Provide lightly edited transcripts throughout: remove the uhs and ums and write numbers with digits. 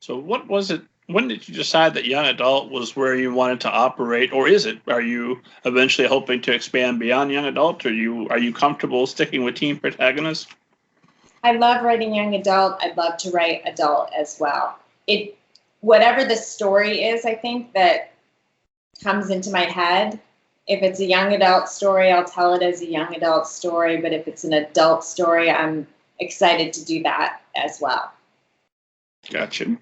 So what was it? When did you decide that young adult was where you wanted to operate, or is it? Are you eventually hoping to expand beyond young adult, or are you comfortable sticking with teen protagonists? I love writing young adult. I'd love to write adult as well. Whatever the story is, I think, that comes into my head. If it's a young adult story, I'll tell it as a young adult story. But if it's an adult story, I'm excited to do that as well. Gotcha.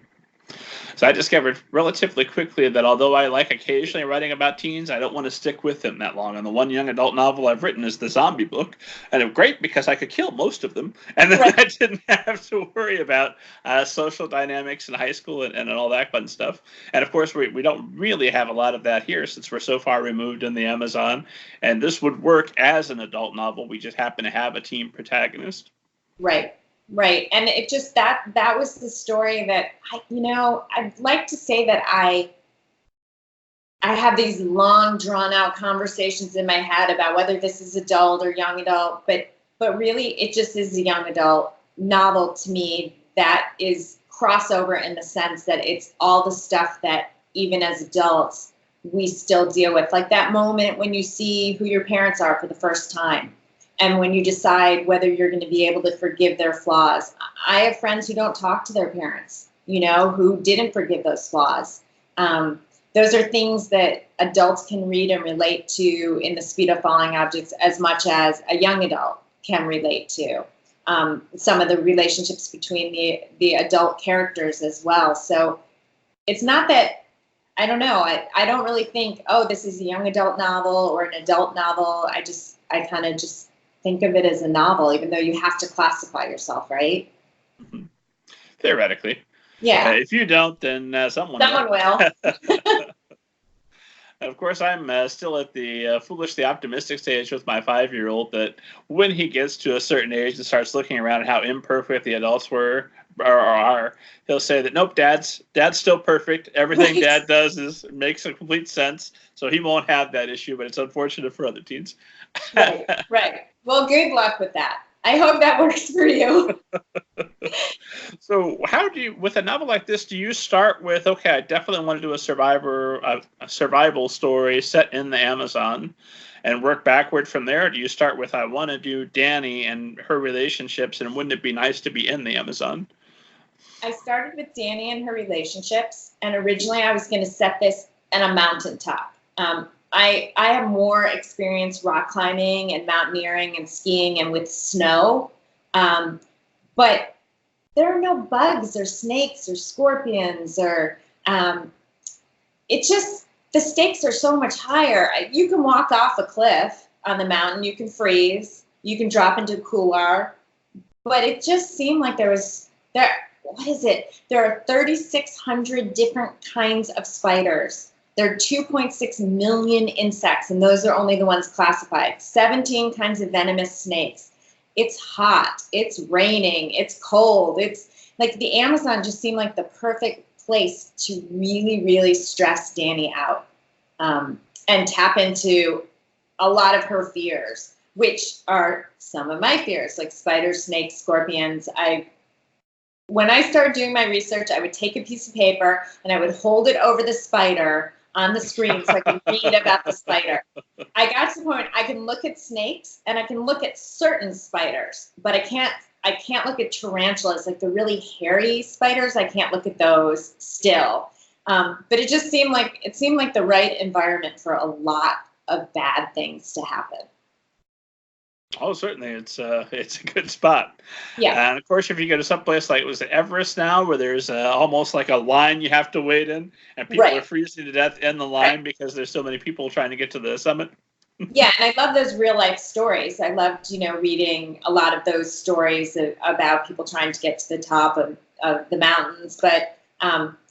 So I discovered relatively quickly that although I like occasionally writing about teens, I don't want to stick with them that long. And the one young adult novel I've written is the zombie book. And it's great because I could kill most of them. And then Right. I didn't have to worry about social dynamics in high school and all that fun stuff. And of course, we don't really have a lot of that here since we're so far removed in the Amazon. And this would work as an adult novel. We just happen to have a teen protagonist. Right. Right. And it just, that was the story that I'd like to say that I have these long drawn out conversations in my head about whether this is adult or young adult, but really it just is a young adult novel to me that is crossover in the sense that it's all the stuff that even as adults we still deal with, like that moment when you see who your parents are for the first time. And when you decide whether you're going to be able to forgive their flaws. I have friends who don't talk to their parents, who didn't forgive those flaws. Those are things that adults can read and relate to in The Speed of Falling Objects as much as a young adult can relate to. Some of the relationships between the adult characters as well. So it's not that, I don't know, I don't really think, oh, this is a young adult novel or an adult novel. I kind of just think of it as a novel, even though you have to classify yourself, right? Mm-hmm. Theoretically. Yeah. If you don't, then someone will. Of course, I'm still at the foolishly optimistic stage with my 5-year-old that when he gets to a certain age and starts looking around at how imperfect the adults were or are, he'll say that, nope, Dad's still perfect. Everything right. Dad does makes a complete sense. So he won't have that issue, but it's unfortunate for other teens. Right. Well, good luck with that. I hope that works for you. So how do you, with a novel like this, do you start with, okay, I definitely want to do a survival story set in the Amazon and work backward from there? Or do you start with, I want to do Dani and her relationships, and wouldn't it be nice to be in the Amazon? I started with Dani and her relationships, and originally I was going to set this on a mountaintop. I have more experience rock climbing and mountaineering and skiing and with snow, but there are no bugs or snakes or scorpions or it's just the stakes are so much higher. You can walk off a cliff on the mountain, you can freeze, you can drop into a couloir, but it just seemed like there are 3,600 different kinds of spiders. There are 2.6 million insects, and those are only the ones classified. 17 kinds of venomous snakes. It's hot. It's raining. It's cold. It's like the Amazon just seemed like the perfect place to really, really stress Dani out and tap into a lot of her fears, which are some of my fears, like spiders, snakes, scorpions. When I started doing my research, I would take a piece of paper and I would hold it over the spider on the screen so I can read about the spider. I got to the point I can look at snakes and I can look at certain spiders, but I can't look at tarantulas, like the really hairy spiders. I can't look at those still. But it just seemed like the right environment for a lot of bad things to happen. Oh, certainly, it's a good spot. Yeah. And of course, if you go to some place like, was it Everest now, where there's almost like a line you have to wait in, and people right. are freezing to death in the line because there's so many people trying to get to the summit. Yeah, and I love those real life stories. I loved, reading a lot of those stories about people trying to get to the top of the mountains. But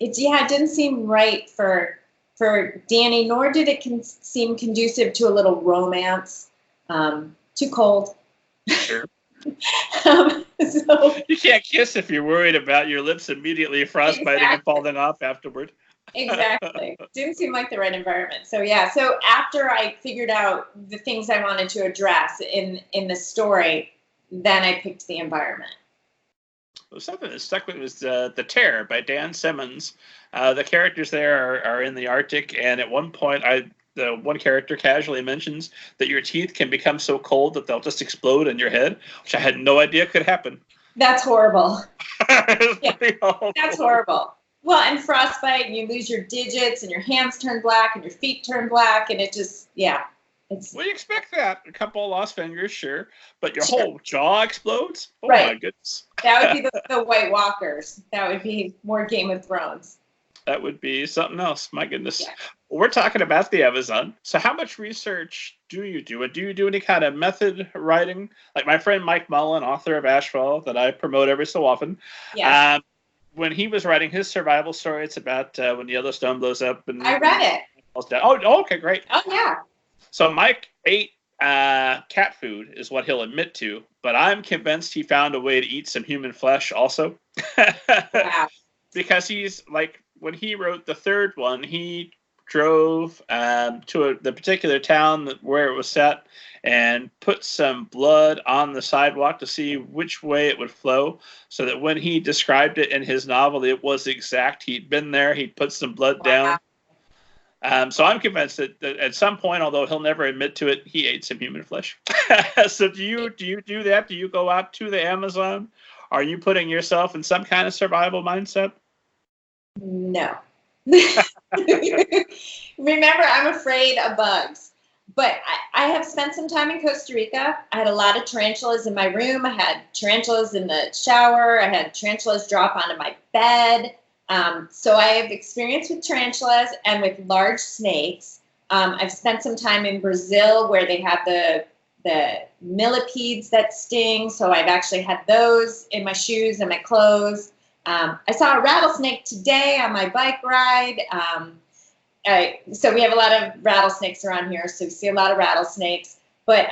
it didn't seem right for Dani, nor did it seem conducive to a little romance. Too cold. Sure. So you can't kiss if you're worried about your lips immediately frostbiting and falling off afterward. Exactly. Didn't seem like the right environment. So yeah, so after I figured out the things I wanted to address in the story, then I picked the environment. Something that stuck with me was The Terror by Dan Simmons. The characters there are in the Arctic, and at one point, the one character casually mentions that your teeth can become so cold that they'll just explode in your head, which I had no idea could happen. That's horrible. Yeah, that's horrible. Well, and frostbite, and you lose your digits, and your hands turn black, and your feet turn black, and it just, yeah. Well, you expect that. A couple of lost fingers, sure. But your whole jaw explodes? Oh, right. My goodness. That would be the White Walkers. That would be more Game of Thrones. That would be something else. My goodness. Yeah. Well, we're talking about the Amazon. So how much research do you do? And do you do any kind of method writing? Like my friend Mike Mullen, author of Ashfall, that I promote every so often. Yeah. When he was writing his survival story, it's about when Yellowstone blows up. And I read it. Oh, okay, great. Oh, yeah. So Mike ate cat food is what he'll admit to, but I'm convinced he found a way to eat some human flesh also. Wow. Because he's like, when he wrote the third one, he drove to the particular town where it was set and put some blood on the sidewalk to see which way it would flow, so that when he described it in his novel, it was exact. He'd been there, he'd put some blood down. So I'm convinced that at some point, although he'll never admit to it, he ate some human flesh. So do you do that? Do you go out to the Amazon? Are you putting yourself in some kind of survival mindset? No. Remember, I'm afraid of bugs. But I have spent some time in Costa Rica. I had a lot of tarantulas in my room. I had tarantulas in the shower. I had tarantulas drop onto my bed. So I have experience with tarantulas and with large snakes. I've spent some time in Brazil where they have the millipedes that sting. So I've actually had those in my shoes and my clothes. I saw a rattlesnake today on my bike ride. So we have a lot of rattlesnakes around here. So we see a lot of rattlesnakes. But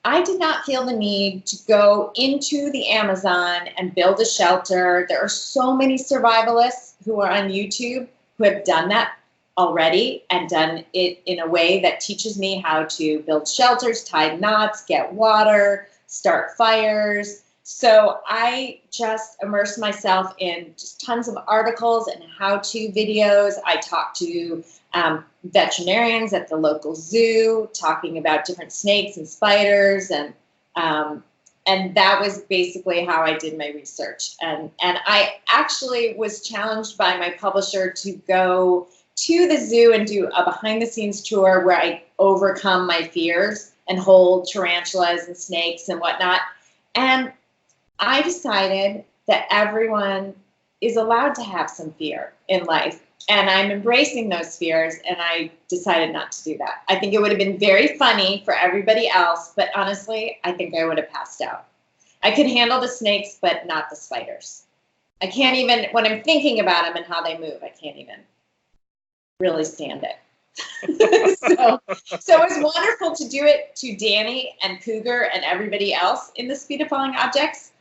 I did not feel the need to go into the Amazon and build a shelter. There are so many survivalists who are on YouTube who have done that already and done it in a way that teaches me how to build shelters, tie knots, get water, start fires. So I just immersed myself in just tons of articles and how-to videos. I talked to veterinarians at the local zoo talking about different snakes and spiders, and that was basically how I did my research. And I actually was challenged by my publisher to go to the zoo and do a behind-the-scenes tour where I overcome my fears and hold tarantulas and snakes and whatnot. And I decided that everyone is allowed to have some fear in life. And I'm embracing those fears, and I decided not to do that. I think it would have been very funny for everybody else, but honestly, I think I would have passed out. I could handle the snakes, but not the spiders. I can't even, when I'm thinking about them and how they move, I can't even really stand it. So it was wonderful to do it to Danny and Cougar and everybody else in the Speed of Falling Objects.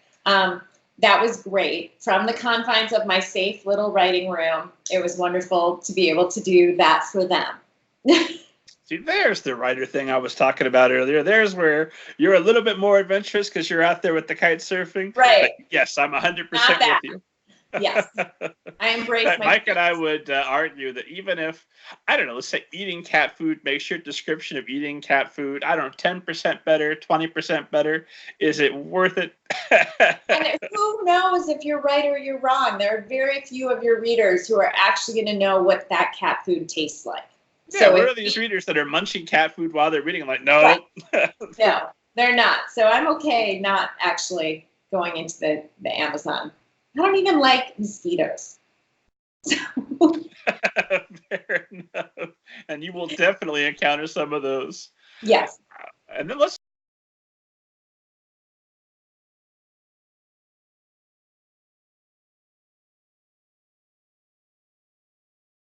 That was great. From the confines of my safe little writing room, it was wonderful to be able to do that for them. See, there's the writer thing I was talking about earlier. There's where you're a little bit more adventurous because you're out there with the kite surfing. Right. But yes, I'm 100% with you. Yes. I embrace my Mike and I would argue that even if, I don't know, let's say eating cat food makes your description of eating cat food, I don't know, 10% better, 20% better, is it worth it? And who knows if you're right or you're wrong? There are very few of your readers who are actually going to know what that cat food tastes like. Yeah, so what are these readers that are munching cat food while they're reading? I'm like, no. Right. No, they're not. So I'm okay not actually going into the Amazon. I don't even like mosquitoes. Fair enough. And you will definitely encounter some of those. Yes. And then let's